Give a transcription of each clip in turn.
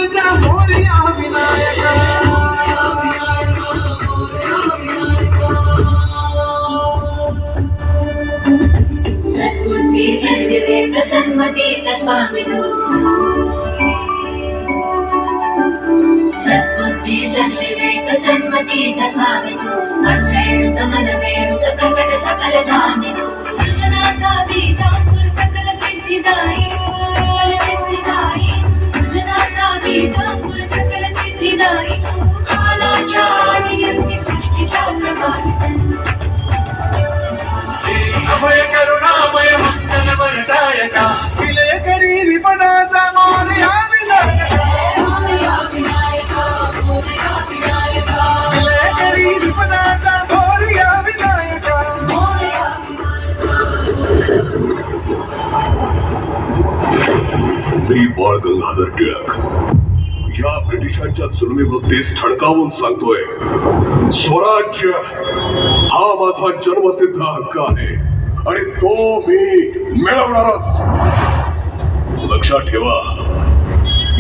विघ्नांचा मोरया विनायका. सद्बुद्धी सद्विवेक सन्मतीचा स्वामी तू. सद्बुद्धी सद्विवेक सन्मतीचा स्वामी तू. अणुरेणुत मनवेणुत प्रकट सकल धामी तू. सृजनाचा बीज अंकुर सकल सिद्धिदायी. सृजनाचा बीज अंकुर सकल सिद्धिदायी तू. कालाच्या आदी अंती सृष्टीच्या प्रभावी अभय करुणामय मंगल वरदायका. विलयकरी विपदाचा मोरया विनायका. विलयकरी विपदाचा मोरया विनायका. मी बाळ गंगाधर टिळक या ब्रिटिशांच्या जुलमी वृत्तीस ठणकावून सांगतोय, स्वराज्य हा माझा जन्मसिद्ध हक्क आहे आणि तो मी मिळवणारच. लक्षात ठेवा,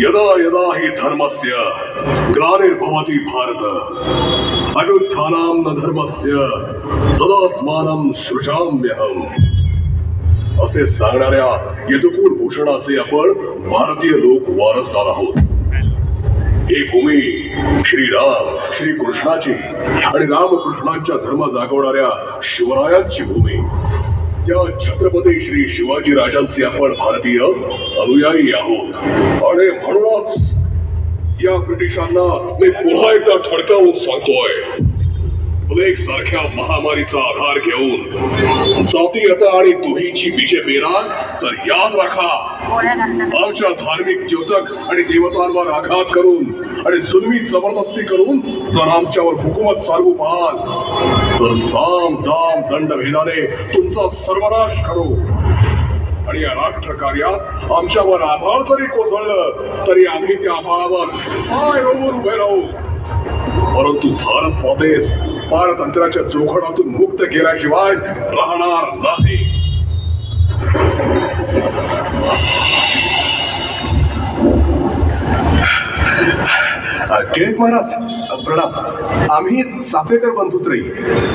यदा यदा हि धर्मस्य ग्लानिर्भवति भारत अभ्युत्थानं न धर्मस्य तदात्मानं सृजाम्यहम्. असे सांगणाऱ्या यदुकूल भूषणाचे आपण भारतीय लोक वारसदार आहोत. ही भूमी श्रीराम श्रीकृष्णाची आणि रामकृष्णांच्या धर्म जागवणाऱ्या शिवरायांची भूमी. त्या छत्रपती श्री शिवाजी राजांचे आपण भारतीय अनुयायी आहोत आणि म्हणूनच या ब्रिटिशांना मी पुन्हा एकदा ठणकावून सांगतोय, प्लेग सारख्या महामारीचा आधार घेऊन जातीयता आणि दुहीची बीजे पेराल तर याद राखा, आमच्या धार्मिक द्योतक आणि देवतांवर आघात करून आणि जुलमी जबरदस्ती करून जर आमच्यावर हुकूमत चालवू पाहाल तर साम दाम दंडभेदाने तुमचा सर्वनाश करू. आणि या राष्ट्र कार्यात आमच्यावर आभाळ जरी कोसळलं तरी आम्ही त्या आभाळावर पाय रोवून उभे राहू. परंतु भारत मातेस पारतंत्र्याच्या जोखडातून मुक्त केल्याशिवाय राहणार नाही. टिळक महाराज प्रणाम. आम्ही चाफेकर बंधुत्रयी,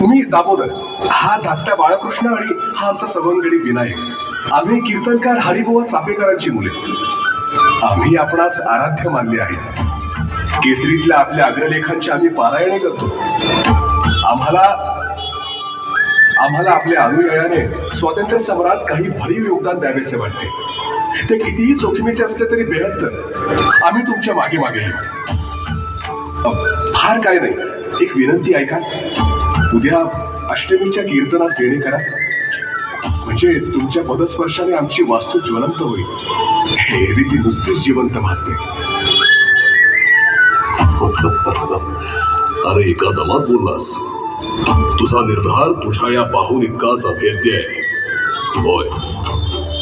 मी दामोदर, हा धाकटा बाळकृष्ण आणि हा आमचा सवंगडी विनायक. आम्ही कीर्तनकार हरिभाऊ चाफेकरांची मुले. आम्ही आपणास आराध्य मानले आहे. केसरीतल्या आपल्या अग्रलेखांची आम्ही पारायणे करतो. आम्हाला आपल्या अनुयायाने स्वातंत्र्य सम्राट काही भरीव योगदान द्यावेसे वाटते. ते कितीही जोखमीचे असले तरी बेहत्तर आम्ही तुमच्या मागे मागे येऊ. फार काय नाही, एक विनंती ऐका. उद्या अष्टमीच्या कीर्तनास येणे करा, म्हणजे तुमच्या पदस्पर्शाने आमची वास्तू ज्वलंत होईल. एरवी ती नुसतीच जिवंत भासते. अरे एका दमात बोललास. तुझा निर्धार तुझ्या या पाहून इतकाच अभेद्य आहे. होय,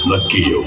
नक्की येऊ.